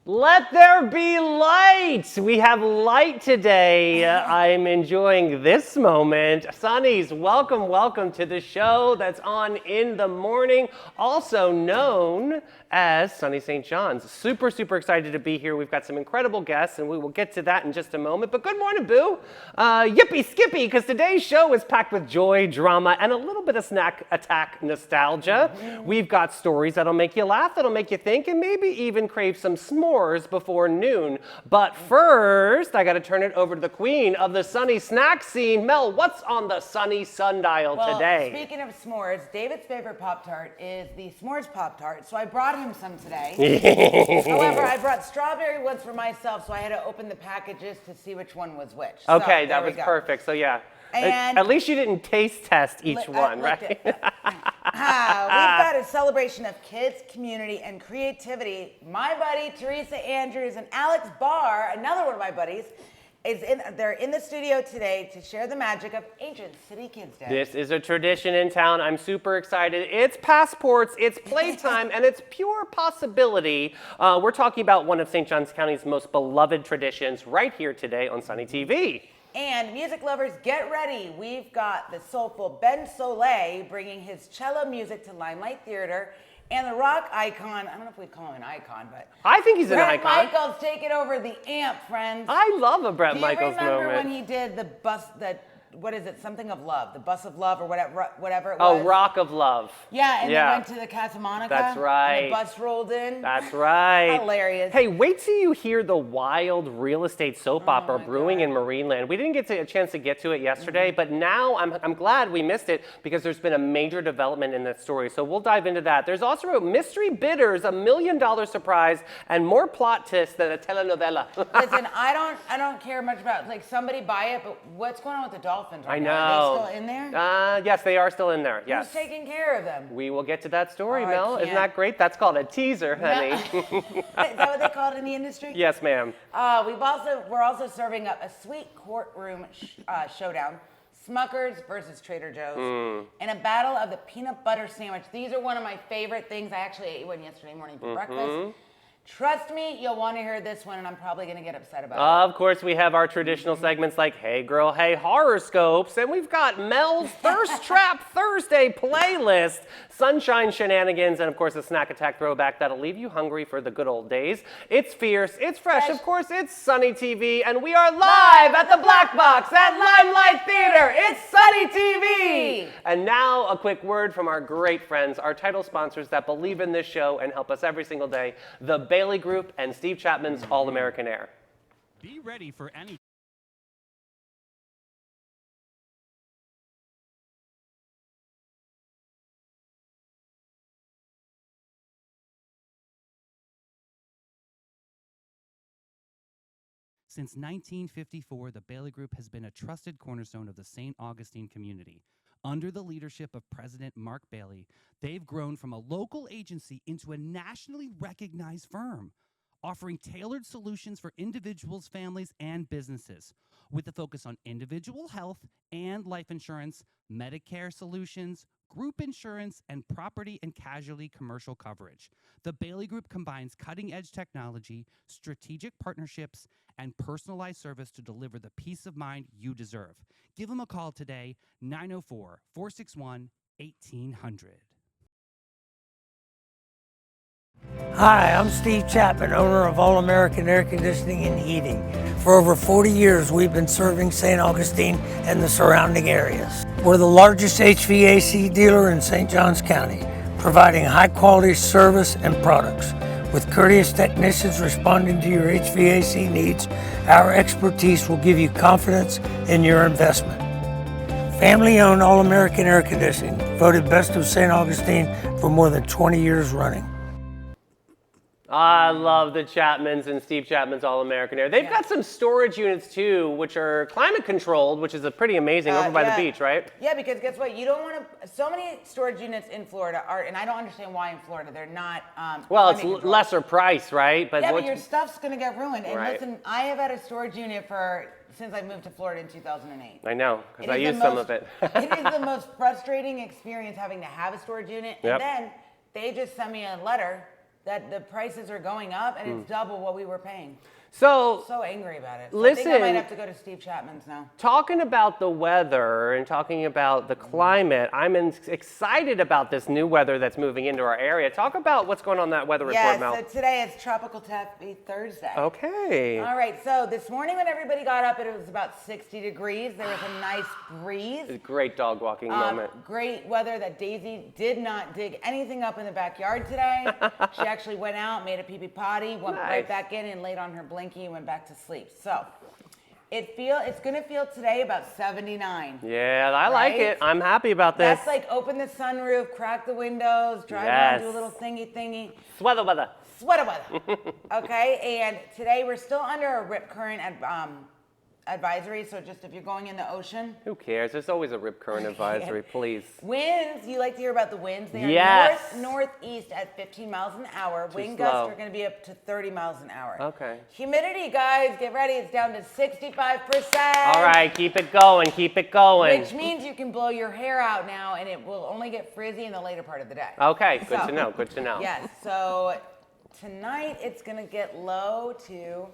Let there be light. We have light today. I'm enjoying this moment. Sonnies, welcome to the show that's on in the morning, also known as Sunny St. John's. Super excited to be here. We've got some incredible guests, and we will get to that in just a moment. But good morning, Boo. Yippee skippy, because today's show is packed with joy, drama, and a little bit of snack attack nostalgia. We've got stories that'll make you laugh, that'll make you think, and maybe even crave some s'mores before noon. But first, I got to turn it over to the queen of the sunny snack scene. Mel, what's on the sunny sundial today? Speaking of s'mores, David's favorite Pop-Tart is the s'mores Pop-Tart, so I brought him some today. However, I brought strawberry ones for myself, so I had to open the packages to see which one was which. Okay, that was perfect. So yeah. And at least you didn't taste test each one, right? We've got a celebration of kids, community, and creativity. My buddy Teresa Andrews and Alex Barr, another one of my buddies, they're in the studio today to share the magic of Ancient City Kids Day. This is a tradition in town. I'm super excited. It's passports, it's playtime, and it's pure possibility. We're talking about one of St. Johns County's most beloved traditions right here today on Sunny TV. And music lovers, get ready. We've got the soulful Ben Soleil bringing his cello music to Limelight Theater, and the rock icon, I don't know if we'd call him an icon, but I think he's an icon. Bret Michaels taking over the amp, friends. I love a Bret Michaels moment. Do you remember when he did the bus, what is it, something of love, the bus of love or whatever it was? Oh, Rock of Love. Yeah, and they went to the Casa Monica. That's right. And the bus rolled in. That's right. Hilarious. Hey, wait till you hear the wild real estate soap opera brewing in Marineland. We didn't get a chance to get to it yesterday, but now I'm glad we missed it because there's been a major development in this story. So we'll dive into that. There's also mystery bidders, $1 million surprise, and more plot twists than a telenovela. Listen, I don't care much about somebody buy it, but what's going on with the Dolphins right I now? know. Are they still in there? Yes, they are still in there. Yes. Who's taking care of them? We will get to that story, Oh, Mel. Isn't that great? That's called a teaser, honey. Is that what they call it in the industry? Yes, ma'am. We're also serving up a sweet courtroom showdown. Smucker's versus Trader Joe's, and a battle of the peanut butter sandwich. These are one of my favorite things. I actually ate one yesterday morning for breakfast. Trust me, you'll want to hear this one, and I'm probably going to get upset about it. Of course, we have our traditional segments like Hey Girl, Hey Horoscopes, and we've got Mel's Thirst Trap Thursday playlist, Sunshine Shenanigans, and of course a snack attack throwback that'll leave you hungry for the good old days. It's fierce, it's fresh, of course, it's Sunny TV, and we are live at the Black Box at Limelight Theater. It's Sunny TV! And now a quick word from our great friends, our title sponsors that believe in this show and help us every single day, the Bailey Group and Steve Chapman's All-American Air. Be ready for any Since 1954, the Bailey Group has been a trusted cornerstone of the St. Augustine community. Under the leadership of President Mark Bailey, they've grown from a local agency into a nationally recognized firm, offering tailored solutions for individuals, families, and businesses, with a focus on individual health and life insurance, Medicare solutions, group insurance, and property and casualty commercial coverage. The Bailey Group combines cutting-edge technology, strategic partnerships, and personalized service to deliver the peace of mind you deserve. Give them a call today, 904-461-1800. Hi, I'm Steve Chapman, owner of All American Air Conditioning and Heating. For over 40 years, we've been serving St. Augustine and the surrounding areas. We're the largest HVAC dealer in St. Johns County, providing high-quality service and products. With courteous technicians responding to your HVAC needs, our expertise will give you confidence in your investment. Family-owned All American Air Conditioning, voted Best of St. Augustine for more than 20 years running. I love the Chapmans and Steve Chapman's All-American Air. They've got some storage units too, which are climate controlled, which is a pretty amazing over by the beach, right? Yeah, because guess what? You don't want to. So many storage units in Florida are, and I don't understand why in Florida they're not. Well, it's lesser price, right? But your stuff's going to get ruined. And right. Listen, I have had a storage unit since I moved to Florida in 2008. I know, because I used some of it. It is the most frustrating experience having to have a storage unit, and then they just send me a letter that the prices are going up and it's double what we were paying. So, So angry about it. So I listen, think I might have to go to Steve Chapman's now. talking about the weather and talking about the climate, I'm excited about this new weather that's moving into our area. Talk about what's going on in that weather report, Mel. So today it's Tropical Taffy Thursday. Okay. All right, so this morning when everybody got up, it was about 60 degrees. There was a nice breeze. A great dog walking moment. Great weather that Daisy did not dig anything up in the backyard today. She actually went out, made a pee-pee potty, went Nice. right back in and laid on her blinky and went back to sleep. So it's gonna feel today about 79. Yeah, I like Right? it. I'm happy about this. That's like open the sunroof, crack the windows, drive around, do a little thingy. Sweater weather. Sweater weather. Okay, and today we're still under a rip current advisory, so just if you're going in the ocean. Who cares? There's always a rip current advisory, please. Winds, you like to hear about the winds? They are Yes. northeast at 15 miles an hour. Wind slow. gusts are going to be up to 30 miles an hour. Okay. Humidity, guys, get ready. It's down to 65%. All right, keep it going, keep it going. Which means you can blow your hair out now, and it will only get frizzy in the later part of the day. Okay, good So- to know, good to know. Yes, so tonight it's going to get low to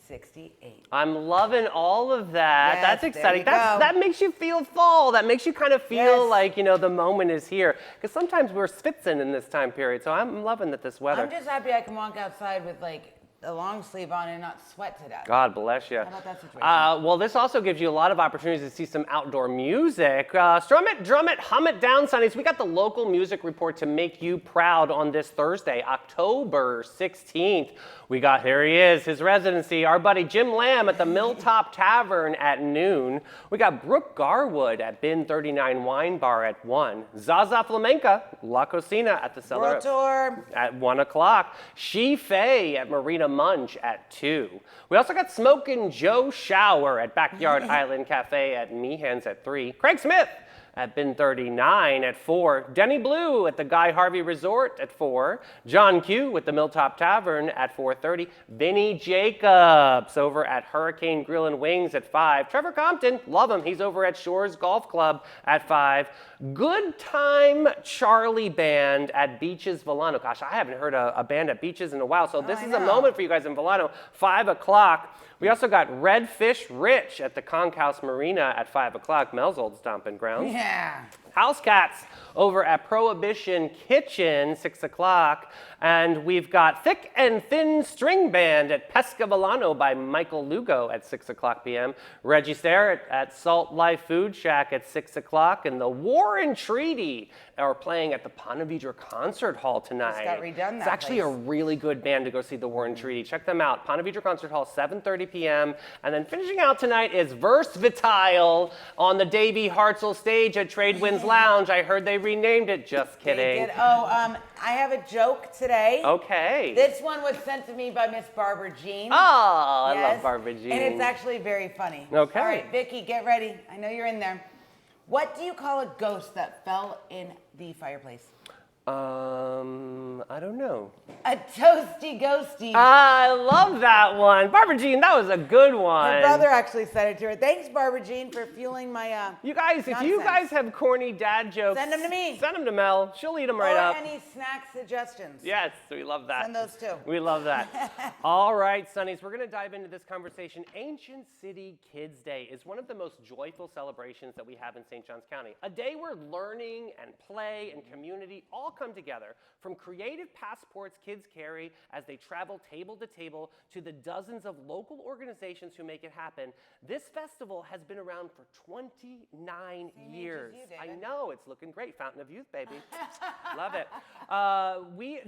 68. I'm loving all of that. Yes, That's there exciting. you go. That makes you feel fall. That makes you kind of feel Yes. like, you know, the moment is here. Because sometimes we're schwitzen in this time period. So I'm loving that this weather. I'm just happy I can walk outside with like a long sleeve on and not sweat to death. God bless you. How about that situation? Well, this also gives you a lot of opportunities to see some outdoor music. Strum it, drum it, hum it down, Sonnies. We got the local music report to make you proud on this Thursday, October 16th. We got, here he is, his residency, our buddy Jim Lamb at the Milltop Tavern at noon. We got Brooke Garwood at Bin 39 Wine Bar at 1. Zaza Flamenca, La Cocina at the Cellar World tour. at 1 o'clock. She Fay at Marina Munch at 2. We also got Smokin' Joe Shower at Backyard Island Cafe at Meehan's at 3. Craig Smith at Bin 39 at 4. Denny Blue at the Guy Harvey Resort at 4. John Q with the Milltop Tavern at 4:30. Vinny Jacobs over at Hurricane Grill and Wings at 5. Trevor Compton, love him, he's over at Shores Golf Club at 5. Good Time Charlie Band at Beaches Volano. Gosh, I haven't heard a band at Beaches in a while, so this I is a know. moment for you guys in Volano. 5 o'clock. We also got Redfish Rich at the Conch House Marina at 5 o'clock, Mel's old stomping grounds. Yeah. House Cats over at Prohibition Kitchen, 6 o'clock. And we've got Thick and Thin String Band at Pesca Volano by Michael Lugo at 6 o'clock p.m. Reggie Starrett at Salt Life Food Shack at 6 o'clock. And the War and Treaty are playing at the Ponte Vedra Concert Hall tonight. got redone, It's that actually a place. really good band to go see the War and Treaty. Check them out. Ponte Vedra Concert Hall, 7:30 p.m. And then finishing out tonight is Verse Vitile on the Davey Hartzell stage at Tradewinds Lounge. I heard they renamed it. Just kidding. They did. Oh, I have a joke today. Okay. This one was sent to me by Miss Barbara Jean. Oh, I Yes, love Barbara Jean. And it's actually very funny. Okay. All right, Vicky, get ready. I know you're in there. What do you call a ghost that fell in the fireplace? I don't know. A toasty ghosty. I love that one. Barbara Jean, that was a good one. Her brother actually said it to her. Thanks, Barbara Jean, for fueling my You guys, if you nonsense. guys have corny dad jokes, Send 'em to me. Send them to Mel. She'll eat them or right up. any snack suggestions. Yes, we love that. Send those too. We love that. All right, Sonnies, we're going to dive into this conversation. Ancient City Kids Day is one of the most joyful celebrations that we have in St. Johns County. A day where learning and play and community all come together, from creative passports kids carry as they travel table to table to the dozens of local organizations who make it happen. This festival has been around for 29 Same age as years. you, I David. know, it's looking great. Fountain of Youth, baby. Love it.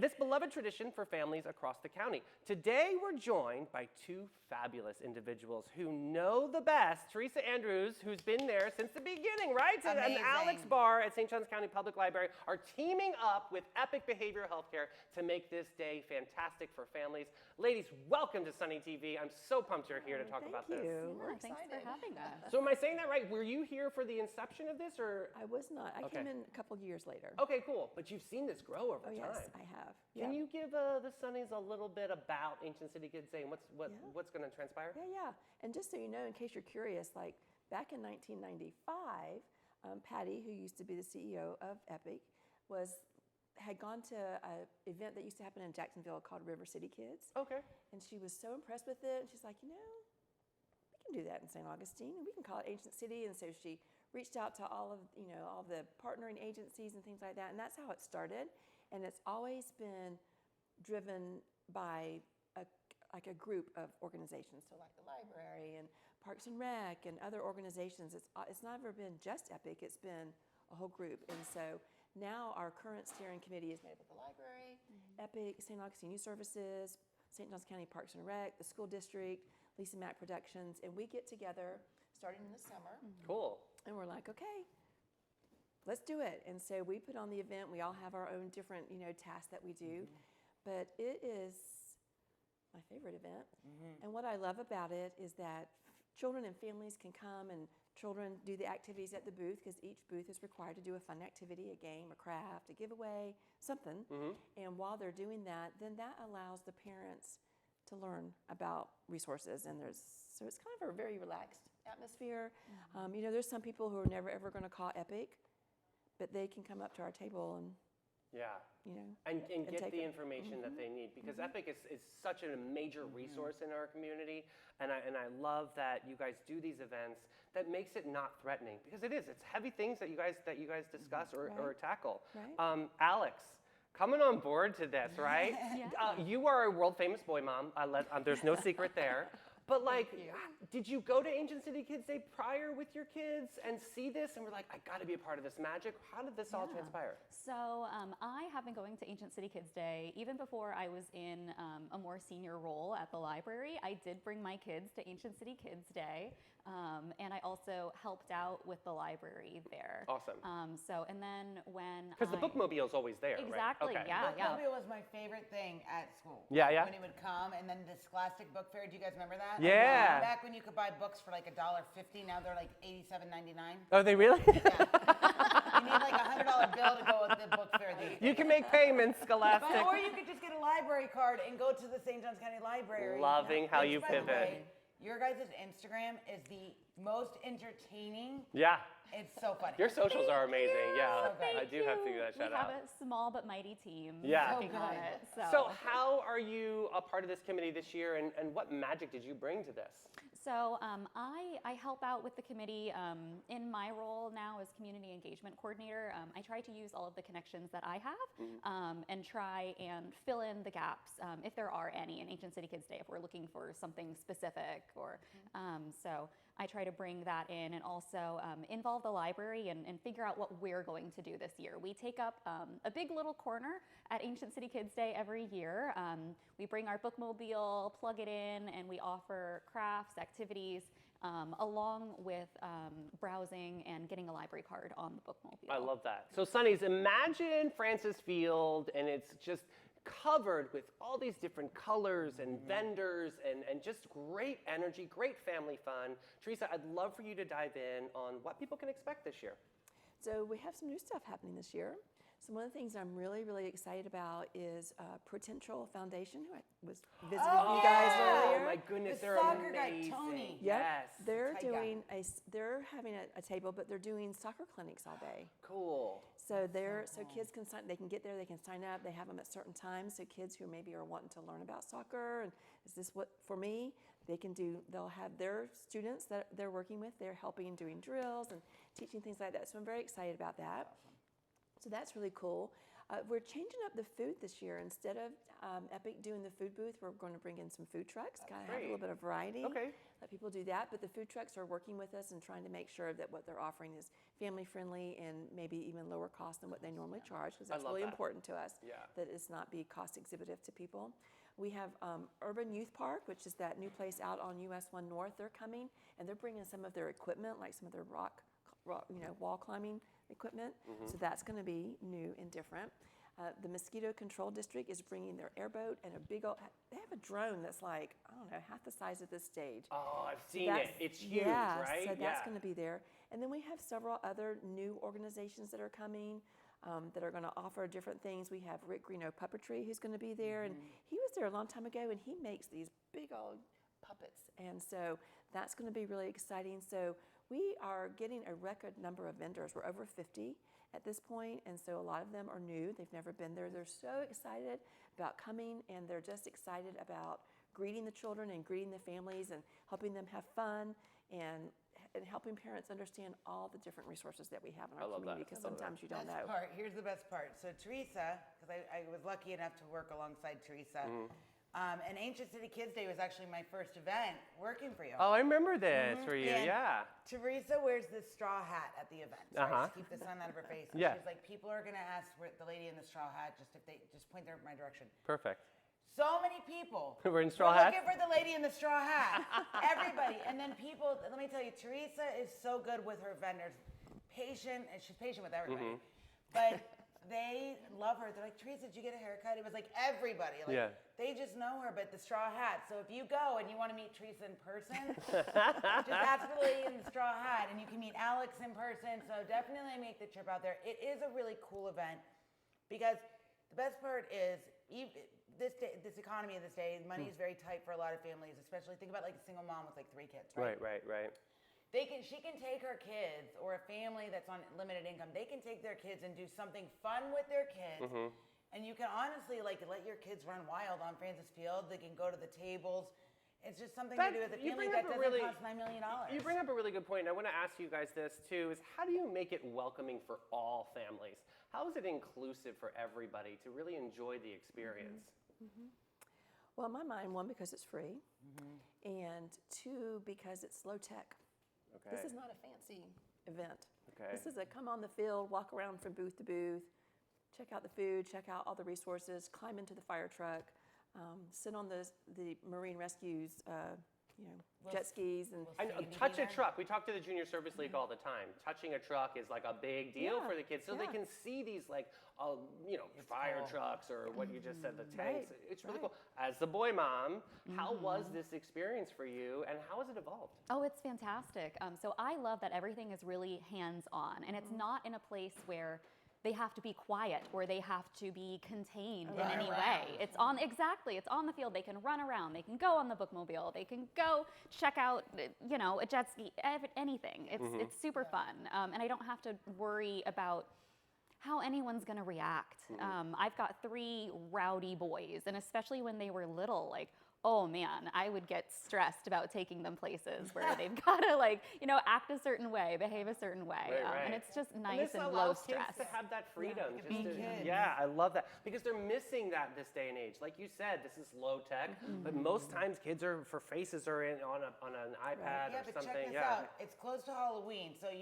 This beloved tradition for families across the county. Today, we're joined by two fabulous individuals who know the best. Teresa Andrews, who's been there since the beginning, right? And Amazing. Alex Barr at St. Johns County Public Library are teaming up with Epic Behavioral Healthcare to make this day fantastic for families. Ladies, welcome to Sunny TV. I'm so pumped you're here to talk about this. We're thanks for having us. So am I saying that right? Were you here for the inception of this, or? I was not. I Okay. came in a couple years later. Okay, cool. But you've seen this grow over Oh, time. yes, I have. Can Yeah. you give the Sunnies a little bit about Ancient City Kids Day and what's going to transpire? Yeah. And just so you know, in case you're curious, like back in 1995, Patty, who used to be the CEO of Epic, had gone to an event that used to happen in Jacksonville called River City Kids. Okay. And she was so impressed with it. And she's like, we can do that in St. Augustine, and we can call it Ancient City. And so she reached out to all of the partnering agencies and things like that. And that's how it started. And it's always been driven by a group of organizations. So like the library and Parks and Rec and other organizations. It's never been just EPIC. It's been a whole group. And so now our current steering committee is made up of the library, EPIC, St. Augustine Youth Services, St. Johns County Parks and Rec, the school district, Lisa Mack Productions, and we get together starting in the summer. Cool. And we're like, okay, let's do it. And so we put on the event. We all have our own different, tasks that we do, but it is my favorite event. And what I love about it is that children and families can come, and children do the activities at the booth, because each booth is required to do a fun activity, a game, a craft, a giveaway, something. And while they're doing that, then that allows the parents to learn about resources. And so it's kind of a very relaxed atmosphere. There's some people who are never ever going to call EPIC, but they can come up to our table and and get take the it. information that they need, because EPIC is such a major resource in our community, and I love that you guys do these events that makes it not threatening, because it's heavy things that you guys discuss or tackle. Right. Alex, coming on board to this, right? You are a world famous boy mom. There's no secret there. But did you go to Ancient City Kids Day prior with your kids and see this and were like, I got to be a part of this magic? How did this all transpire? So I have been going to Ancient City Kids Day even before I was in a more senior role at the library. I did bring my kids to Ancient City Kids Day, and I also helped out with the library there. Awesome. And then when Because the bookmobile is always there, exactly, right? Okay. yeah. Bookmobile was my favorite thing at school. Yeah. When he would come, and then the Scholastic Book Fair. Do you guys remember that? Yeah. Back when you could buy books for like $1.50, now they're like $87.99. Are they really? You need like $100 bill to go with the book fair these days. You can make payments, Scholastic. Or you could just get a library card and go to the St. Johns County Library. Loving how Which, you by the pivot. way, your guys' Instagram is the most entertaining. Yeah. It's so funny. Your socials are amazing. Yeah. So good. I do have to give that shout we have out. a small but mighty team Yeah. working on it. So how are you a part of this committee this year, and what magic did you bring to this? So I help out with the committee in my role now as community engagement coordinator. I try to use all of the connections that I have and try and fill in the gaps if there are any in Ancient City Kids Day, if we're looking for something specific. Or so I try to bring that in and also involve the library and figure out what we're going to do this year. We take up a big little corner at Ancient City Kids Day every year. We bring our bookmobile, plug it in, and we offer crafts, activities, along with browsing and getting a library card on the bookmobile. I love that. So Sonny's, imagine Francis Field, and it's just covered with all these different colors and vendors and just great energy, great family fun. Teresa, I'd love for you to dive in on what people can expect this year. So we have some new stuff happening this year. So one of the things I'm really, really excited about is Potential Foundation, who I was visiting with you guys earlier. Oh my goodness, The they're soccer guy, amazing. Tony. Yep. Yes. They're Tight doing they're having a table, but they're doing soccer clinics all day. Cool. So kids can sign. They can get there. They can sign up. They have them at certain times. So kids who maybe are wanting to learn about soccer and is this what for me? They can do. They'll have their students that they're working with. They're helping doing drills and teaching things like that. So I'm very excited about that. So that's really cool. We're changing up the food this year. Instead of EPIC doing the food booth, we're going to bring in some food trucks, kind of have a little bit of variety. Okay. Let people do that. But the food trucks are working with us and trying to make sure that what they're offering is family friendly and maybe even lower cost than what they normally charge, because that's love really that. important to us. Yeah. That it's not be cost exhibitive to people. We have Urban Youth Park, which is that new place out on US 1 North. They're coming and they're bringing some of their equipment, like some of their rock wall climbing equipment. So that's going to be new and different. The Mosquito Control District is bringing their airboat and a big old, they have a drone that's like, I don't know, half the size of this stage. Oh, I've seen it. It's huge, yeah, right? So that's going to be there. And then we have several other new organizations that are coming that are going to offer different things. We have Rick Greeno Puppetry who's going to be there. And he was there a long time ago and he makes these big old puppets. And so that's going to be really exciting. So we are getting a record number of vendors. We're over 50 at this point, and so a lot of them are new. They've never been there. They're so excited about coming, and they're just excited about greeting the children and greeting the families and helping them have fun and helping parents understand all the different resources that we have in our community, because sometimes you don't know. Here's the best part. So Teresa, because I was lucky enough to work alongside Teresa, and Ancient City Kids Day was actually my first event working for you. Oh, I remember this for you. And Yeah. Teresa wears this straw hat at the event, right, to keep the sun out of her face. And Yeah. she's like, people are gonna ask where the lady in the straw hat, just if they just point my direction. Perfect. So many people We're in straw were hats? looking for the lady in the straw hat. Everybody. And then people, let me tell you, Teresa is so good with her vendors. Patient, and she's patient with everybody. But they love her. They're like, Teresa, did you get a haircut? It was like everybody. Like, Yeah. they just know her, but the straw hat. So if you go and you want to meet Teresa in person, just ask for the lady in the straw hat. And you can meet Alex in person. So definitely make the trip out there. It is a really cool event because the best part is, this economy of this day, money is very tight for a lot of families, especially think about like a single mom with like 3 kids, right? Right. She can take her kids, or a family that's on limited income, they can take their kids and do something fun with their kids. And you can honestly like let your kids run wild on Francis Field. They can go to the tables. It's just something to do with a family that doesn't cost $9 million. You bring up a really good point. And I want to ask you guys this too, is how do you make it welcoming for all families? How is it inclusive for everybody to really enjoy the experience? Well, in my mind, 1, because it's free, and 2, because it's low tech. Okay. This is not a fancy event. Okay. This is a come on the field, walk around from booth to booth, check out the food, check out all the resources, climb into the fire truck, sit on the Marine Rescue's jet skis. And I know, touch a truck. We talk to the Junior Service League all the time. Touching a truck is like a big deal for the kids, so they can see these like, fire trucks or what you just said, the tanks. It's really cool. As the boy mom, how was this experience for you, and how has it evolved? Oh, it's fantastic. So I love that everything is really hands-on, and it's not in a place where they have to be quiet or they have to be contained in any way. It's on the field. They can run around. They can go on the bookmobile. They can go check out, a jet ski, anything. It's super fun. And I don't have to worry about how anyone's gonna react. I've got 3 rowdy boys, and especially when they were little, like, oh man, I would get stressed about taking them places where they've got to act a certain way, behave a certain way. And it's just nice and low stress. Kids to have that freedom. I love that, because they're missing that this day and age. Like you said, this is low tech, but most times kids are on an iPad or something. Check this out. It's close to Halloween, so if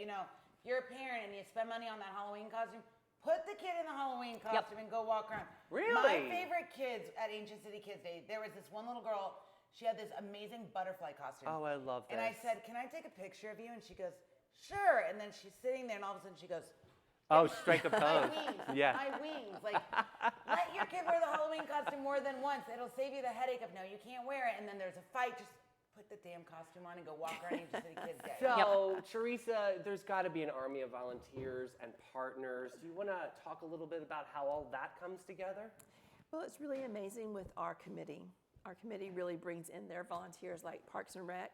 you're a parent and you spend money on that Halloween costume, put the kid in the Halloween costume and go walk around. Really? My favorite kids at Ancient City Kids Day, there was this one little girl, she had this amazing butterfly costume. Oh, I love that. And I said, can I take a picture of you? And she goes, sure. And then she's sitting there and all of a sudden she goes, oh, strike a pose. my wings, Yeah. my wings. Like, let your kid wear the Halloween costume more than once. It'll save you the headache of, no, you can't wear it. And then there's a fight. Just put the damn costume on and go walk around Ancient City Kids Day. So, Teresa, there's got to be an army of volunteers and partners. Do you want to talk a little bit about how all that comes together? well, it's really amazing with our committee. Our committee really brings in their volunteers like Parks and Rec.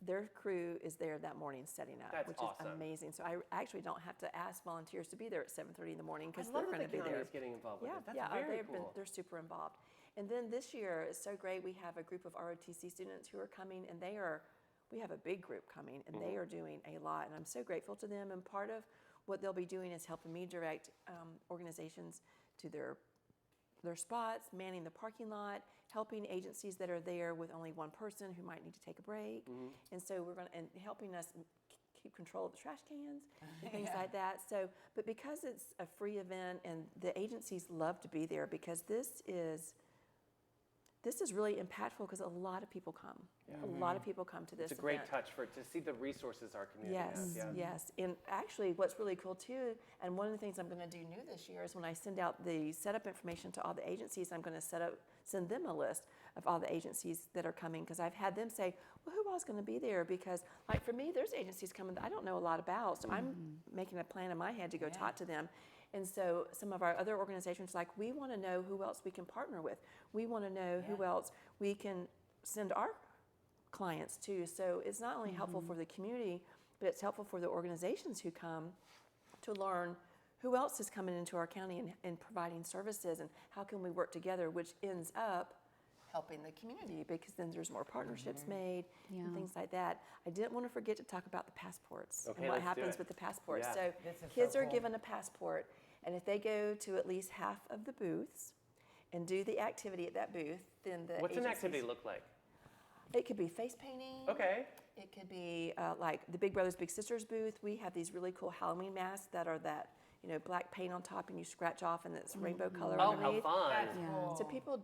Their crew is there that morning setting up, That's which awesome. is amazing. So I actually don't have to ask volunteers to be there at 7:30 in the morning because I they're love going that to the be county there. is getting involved with Yeah, it. That's yeah, very cool. they're super involved. And then this year, it's so great. We have a group of ROTC students who are coming, and we have a big group coming, and they are doing a lot. And I'm so grateful to them. And part of what they'll be doing is helping me direct organizations to their spots, manning the parking lot, helping agencies that are there with only one person who might need to take a break. And so and helping us keep control of the trash cans and things like that. So, but because it's a free event and the agencies love to be there, because this is really impactful because a lot of people come. A lot of people come to this It's a great event. touch to see the resources our community has. Yes, Yeah. yes. And actually, what's really cool too, and one of the things I'm going to do new this year is when I send out the setup information to all the agencies, I'm going to send them a list of all the agencies that are coming, because I've had them say, well, who else is going to be there? Because like for me, there's agencies coming that I don't know a lot about, so I'm making a plan in my head to go talk to them. And so some of our other organizations, like, we want to know who else we can partner with. We want to know who else we can send our clients to. So it's not only helpful for the community, but it's helpful for the organizations who come to learn who else is coming into our county and providing services, and how can we work together, which ends up helping the community, because then there's more partnerships made and things like that. I didn't want to forget to talk about the passports Okay, and what let's do happens it. with the passports. Yeah. So This is kids so are cool. given a passport, and if they go to at least half of the booths and do the activity at that booth, then the What's an agencies- activity look like? It could be face painting. Okay. It could be like the Big Brothers Big Sisters booth. We have these really cool Halloween masks that are that, you know, black paint on top, and you scratch off, and it's rainbow color Oh, how underneath. fun. That's Yeah. cool. So people,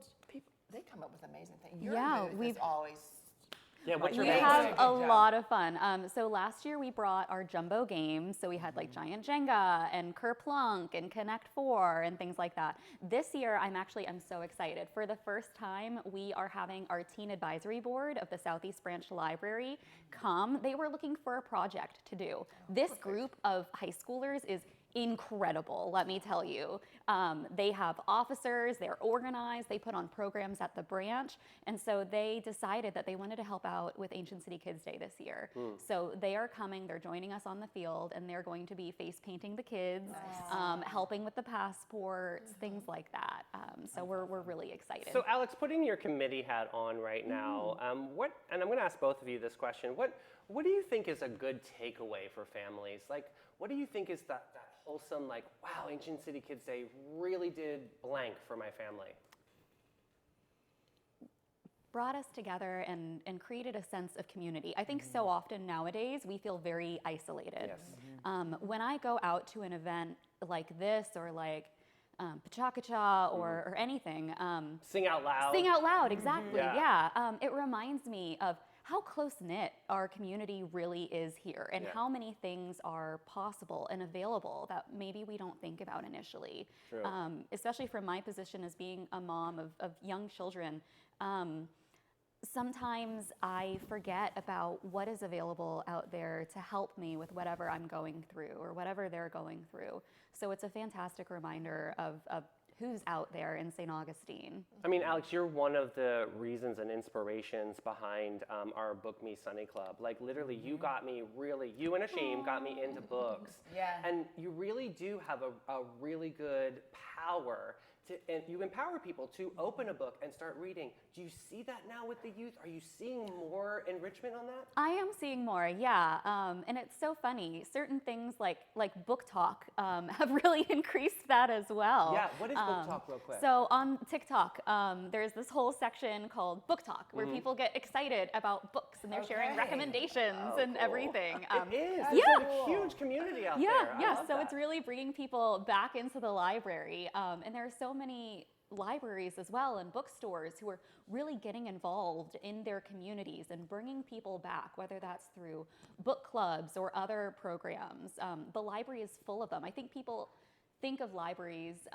they come up with amazing things. Your Yeah, booth we've- is always. Yeah, what's your We They name? do a have good a job. lot of fun. So last year we brought our jumbo games. So we had like Giant Jenga and Kerplunk and Connect Four and things like that. This year I'm so excited. For the first time, we are having our teen advisory board of the Southeast Branch Library come. They were looking for a project to do. This group of high schoolers is incredible, let me tell you. They have officers, they're organized, they put on programs at the branch, and so they decided that they wanted to help out with Ancient City Kids Day this year. So they are coming, they're joining us on the field, and they're going to be face painting the kids, helping with the passports, things like that. So we're really excited. So, Alex, putting your committee hat on right now, and I'm going to ask both of you this question. What do you think is a good takeaway for families? Like, what do you think is that wholesome, like, wow, Ancient City Kids Day really did blank for my family? Brought us together and created a sense of community. I think so often nowadays we feel very isolated. Yes. When I go out to an event like this, or like Pacha or anything, Sing out loud. sing out loud, exactly, Yeah. yeah. It reminds me of how close-knit our community really is here, and Yeah. how many things are possible and available that maybe we don't think about initially. True. Especially from my position as being a mom of young children. Sometimes I forget about what is available out there to help me with whatever I'm going through or whatever they're going through. So it's a fantastic reminder of who's out there in St. Augustine. I mean, Alex, you're one of the reasons and inspirations behind our Book Me Sunny Club. Like, literally, you got me you and Ashim got me into books. Yeah. And you really do have a really good power and you empower people to open a book and start reading. Do you see that now with the youth? Are you seeing more enrichment on that? I am seeing more, yeah. And it's so funny. Certain things like Book Talk have really increased that as well. Yeah, what is Book Talk real quick? So on TikTok, there's this whole section called Book Talk where people get excited about books and they're sharing Okay. recommendations and everything. It is. yeah. There's a huge community out Yeah, there. I yeah. love So that. it's really bringing people back into the library, and there are so many libraries as well and bookstores who are really getting involved in their communities and bringing people back, whether that's through book clubs or other programs. The library is full of them. I think people think of libraries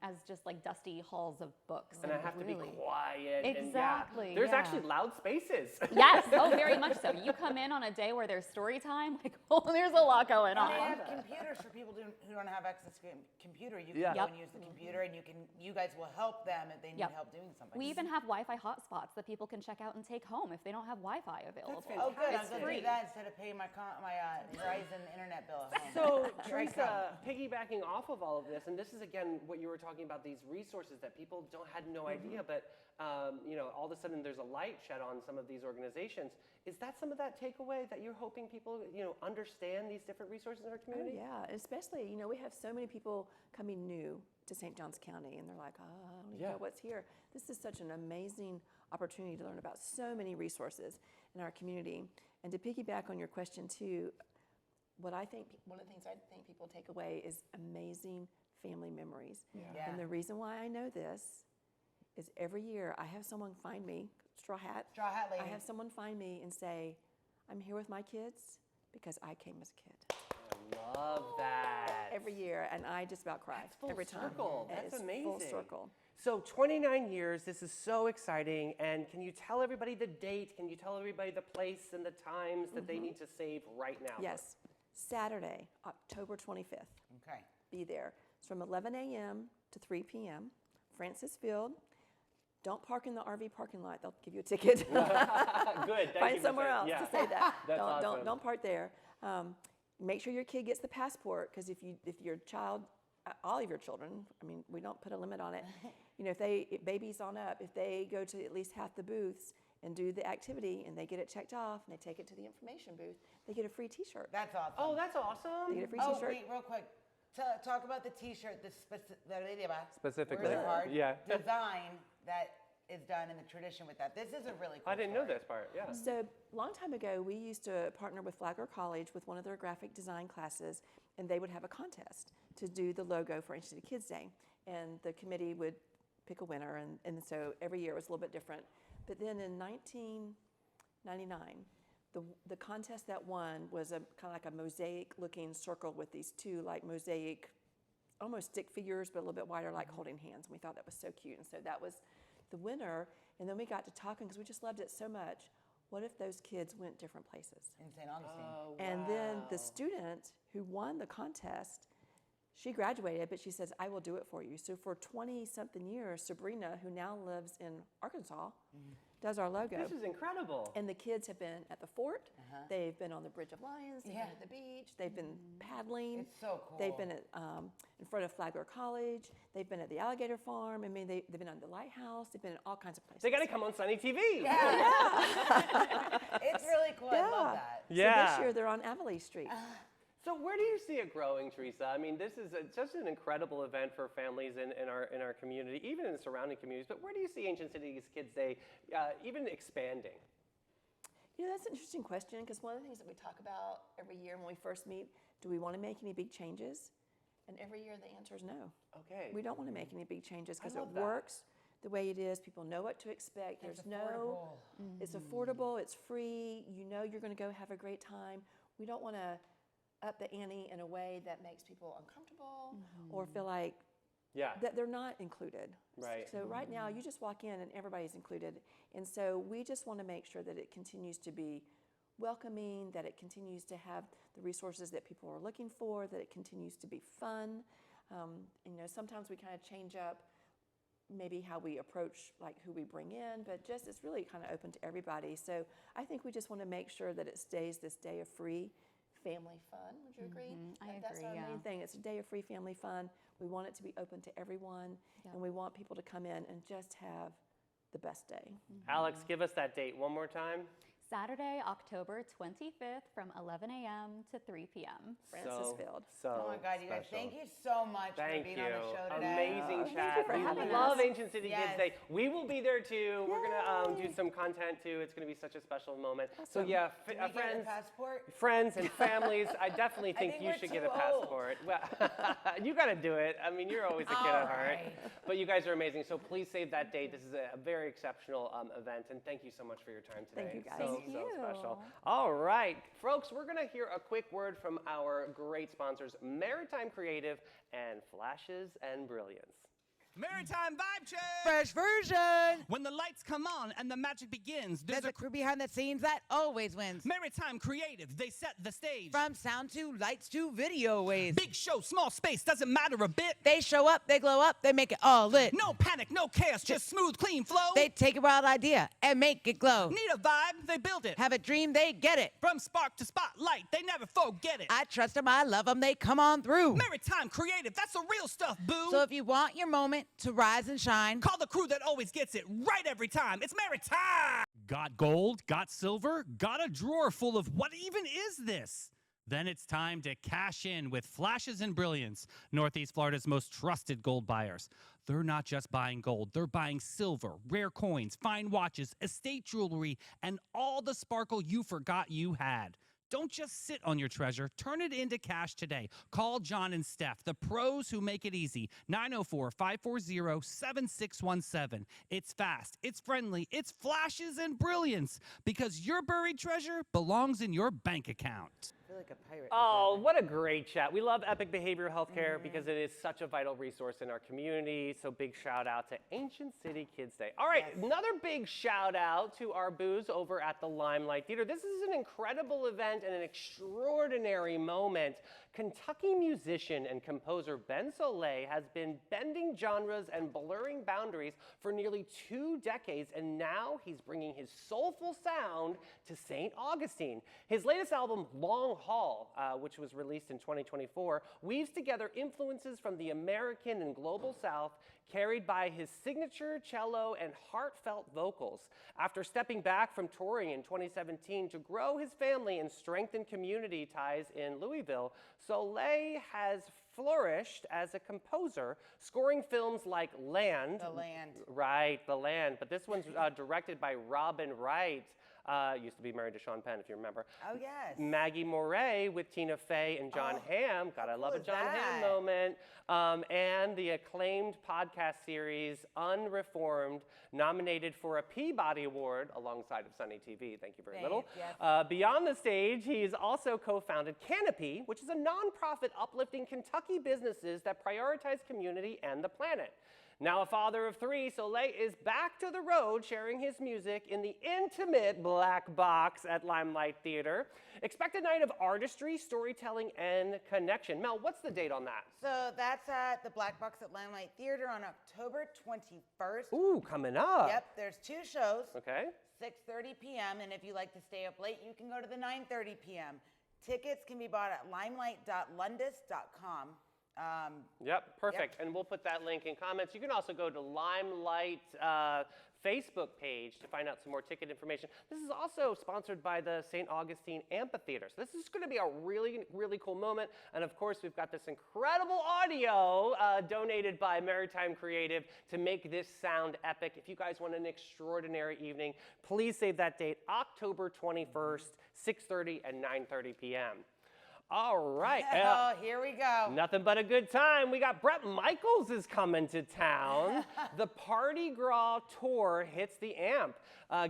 as just like dusty halls of books. And I have to be really- quiet. Exactly, And there's yeah. actually loud spaces. Yes, oh, very much so. You come in on a day where there's story time, like, oh, there's a lot going And they on. have computers for people who don't have access to a computer. You can Yeah. go Yep. and use the computer, and you guys will help them if they need Yep. help doing something. We even have Wi-Fi hotspots that people can check out and take home if they don't have Wi-Fi available. Oh, good. I'm It's going to free. do that instead of paying my Verizon internet bill at home. So, Here I Teresa, piggybacking off of all of this, and this is again what you were talking about, these resources that people had no idea, but all of a sudden there's a light shed on some of these organizations. Is that some of that takeaway that you're hoping people understand these different resources in our Oh, community? yeah, especially, we have so many people coming new to St. Johns County, and they're like, oh, I don't even Yeah. know what's here. This is such an amazing opportunity to learn about so many resources in our community. And to piggyback on your question too, one of the things I think people take away is amazing family memories. Yeah. And the reason why I know this is every year I have someone find me, Straw Hat Lady. I have someone find me and say, I'm here with my kids because I came as a kid. I love that. Every year, and I just about cry That's full every time. circle. It That's is amazing. Full circle. So 29 years, this is so exciting. And can you tell everybody the date? Can you tell everybody the place and the times that they need to save right now? Yes, Saturday, October 25th. Okay. Be there. It's from 11 a.m. to 3 p.m. Francis Field. Don't park in the RV parking lot. They'll give you a ticket. Good. Thank you Find for somewhere saying- else yeah. to say that. That's awesome. Don't park there. Make sure your kid gets the passport, because if your child, all of your children, I mean, we don't put a limit on it. You know, if babies on up, if they go to at least half the booths and do the activity and they get it checked off and they take it to the information booth, they get a free T-shirt. That's awesome. Oh, that's They awesome. get a free Oh, T-shirt. wait, real quick. Talk about the T-shirt, the Specifically. word hard Yeah. design that is done in the tradition with that. This is a really cool I didn't know story. this part. Yeah. So a long time ago, we used to partner with Flagler College with one of their graphic design classes, and they would have a contest to do the logo for Ancient City Kids Day. And the committee would pick a winner, and so every year it was a little bit different. But then in 1999, the contest that won was a kind of like a mosaic-looking circle with these two like mosaic, almost stick figures, but a little bit wider, like holding hands. And we thought that was so cute, and so that was the winner. And then we got to talking because we just loved it so much. What if those kids went different places? In St. Augustine. Oh, And then the wow. student who won the contest, she graduated, but she says, I will do it for you. So for 20-something years, Sabrina, who now lives in Arkansas, does our logo. This is incredible. And the kids have been at the fort. They've been on the Bridge of Lions. They've Yeah. been at the beach. They've been paddling. It's so cool. They've been at, in front of Flagler College. They've been at the alligator farm. I mean, they've been on the lighthouse. They've been in all kinds of places. They got to come on Sunny TV. It's really cool. I love that. So Yeah. this year they're on Avonlea Street. So where do you see it growing, Teresa? I mean, this is such an incredible event for families in our community, even in the surrounding communities. But where do you see Ancient Cities Kids Day even expanding? You know, that's an interesting question, because one of the things that we talk about every year when we first meet, do we want to make any big changes? And every year the answer is no. Okay. We don't want to make any big changes because it love that. works the way it is. People know what to expect. It's There's affordable. it's affordable, it's free. You know you're going to go have a great time. We don't want to up the ante in a way that makes people uncomfortable or feel like Yeah. that they're not included. Right. So right now you just walk in and everybody's included. And so we just want to make sure that it continues to be welcoming, that it continues to have the resources that people are looking for, that it continues to be fun. You know, sometimes we kind of change up maybe how we approach like who we bring in, but just it's really kind of open to everybody. So I think we just want to make sure that it stays this day of free family fun. Would you agree? I That's agree, our yeah. main thing. It's a day of free family fun. We want it to be open to everyone, and we want people to come in and just have the best day. Alex, give us that date one more time. Saturday, October 25th from 11 a.m. to 3 p.m. Francisfield. So Oh my God, you guys, special. thank you so much Thank for being you. on the show today. Amazing Thank chat. you for We having love us. Ancient City Yes. Kids Day. We will be there too. We're gonna do Yay. some content too. It's gonna be such a special moment. So Awesome. yeah, Did we get a friends, passport? friends and families, I definitely think, think you we're should get a too old. passport. Well, you got to do it. I mean, you're always a kid at heart. right. But you guys are amazing. So please save that date. This is a very exceptional event, and thank you so much for your time today. Thank you, guys. So, Thank so you. special. All right, folks, we're going to hear a quick word from our great sponsors, Maritime Creative and Flashes and Brilliance. Maritime Vibe Check! Fresh version. When the lights come on and the magic begins, There's a crew behind the scenes that always wins. Maritime Creative, they set the stage. From sound to lights to video waves. Big show, small space, doesn't matter a bit. They show up, they glow up, they make it all lit. No panic, no chaos, just smooth, clean flow. They take a wild idea and make it glow. Need a vibe, they build it. Have a dream, they get it. From spark to spotlight, they never forget it. I trust them, I love them, they come on through. Maritime Creative, that's the real stuff, boo. So if you want your moment to rise and shine, Call the crew that always gets it right every time. It's Maritime! Got gold? Got silver? Got a drawer full of what even is this? Then it's time to cash in with Flashes and Brilliance, Northeast Florida's most trusted gold buyers. They're not just buying gold, they're buying silver, rare coins, fine watches, estate jewelry, and all the sparkle you forgot you had. Don't just sit on your treasure. Turn it into cash today. Call John and Steph, the pros who make it easy. 904-540-7617. It's fast, it's friendly, it's Flashes and Brilliance, because your buried treasure belongs in your bank account. feel like a pirate. Oh, what a great chat. We love Epic Behavioral Healthcare because it is such a vital resource in our community. So big shout out to Ancient City Kids Day. All right, another big shout out to our booths over at the Limelight Theater. This is an incredible event and an extraordinary moment. Kentucky musician and composer Ben Soleil has been bending genres and blurring boundaries for nearly 2 decades, and now he's bringing his soulful sound to St. Augustine. His latest album, Long Haul, which was released in 2024, weaves together influences from the American and global South, carried by his signature cello and heartfelt vocals. After stepping back from touring in 2017 to grow his family and strengthen community ties in Louisville, Soleil has flourished as a composer, scoring films like Land. The Land. Right, The Land. But this one's directed by Robin Wright. Used to be married to Sean Penn, if you remember. Oh, yes. Maggie Moray with Tina Fey and John Hamm. God, I love a cool is John Hamm that? moment. And the acclaimed podcast series Unreformed, nominated for a Peabody Award alongside of Sunny TV. Thank you very little. yes. Beyond the stage, he's also co-founded Canopy, which is a nonprofit uplifting Kentucky businesses that prioritize community and the planet. Now a father of 3, Soleil is back to the road sharing his music in the intimate Black Box at Limelight Theater. Expect a night of artistry, storytelling, and connection. Mel, what's the date on that? So that's at the Black Box at Limelight Theater on October 21st. Ooh, coming up. Yep, there's 2 shows. Okay. 6:30 p.m. And if you like to stay up late, you can go to the 9:30 p.m. Tickets can be bought at limelight.lundus.com. Yep, perfect. And we'll put that link in comments. You can also go to Limelight Facebook page to find out some more ticket information. This is also sponsored by the St. Augustine Amphitheater. So this is going to be a really, really cool moment. And of course, we've got this incredible audio donated by Maritime Creative to make this sound epic. If you guys want an extraordinary evening, please save that date, October 21st, 6:30 and 9:30 p.m. All right. Oh, here we go. Nothing but a good time. We got Bret Michaels is coming to town. The Party Gras Tour hits the Amp.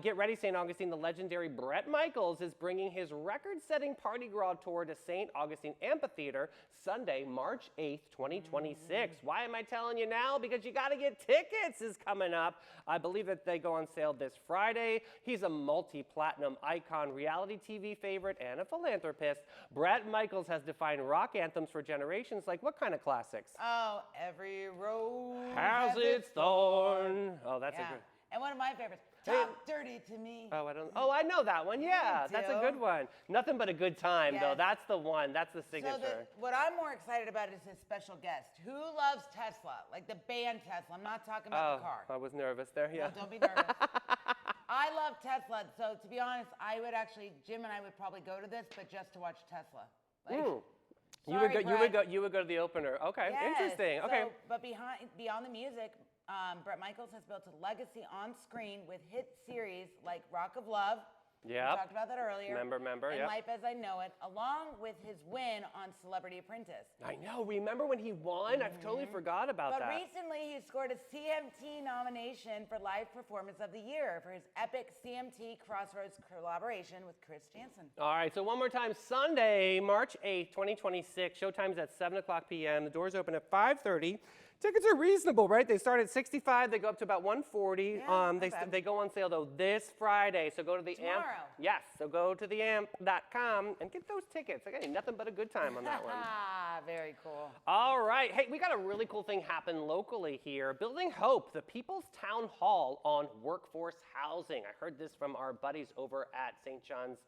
Get ready, St. Augustine. The legendary Bret Michaels is bringing his record-setting Party Gras Tour to St. Augustine Amphitheater Sunday, March 8th, 2026. Why am I telling you now? Because you got to get tickets is coming up. I believe that they go on sale this Friday. He's a multi-platinum icon, reality TV favorite, and a philanthropist. Bret Michaels has defined rock anthems for generations, like what kind of classics? Oh, Every Rose Has its thorn. Oh, that's a good. And one of my favorites, Talk Dirty to Me. Oh, I know that one. Yeah, that's a good one. Nothing but a good time, though. Yes. That's the one. That's the signature. So what I'm more excited about is his special guest. Who loves Tesla? Like the band Tesla. I'm not talking about the car. I was nervous there. Yeah. No, don't be nervous. I love Tesla. So to be honest, I would actually, Jim and I would probably go to this, but just to watch Tesla. Like, You would go to the opener. Okay, yes. interesting. Okay. So, but beyond the music, Bret Michaels has built a legacy on screen with hit series like Rock of Love. Yeah. We talked about that earlier. Remember, and yep. Life as I Know It, along with his win on Celebrity Apprentice. I know. Remember when he won? I've totally forgot about But that. recently, he scored a CMT nomination for Live Performance of the Year for his epic CMT Crossroads collaboration with Chris Janson. All right, so one more time, Sunday, March 8th, 2026. Showtime's at 7 o'clock p.m. The doors open at 5:30. Tickets are reasonable, right? They start at $65. They go up to about $140. Yeah, They go on sale, though, this Friday. So go to the Tomorrow. AMP. Yes, so go to theamp.com and get those tickets. Again, nothing but a good time on that one. Ah, very cool. All right. Hey, we got a really cool thing happen locally here. Building Hope, the People's Town Hall on workforce housing. I heard this from our buddies over at St. John's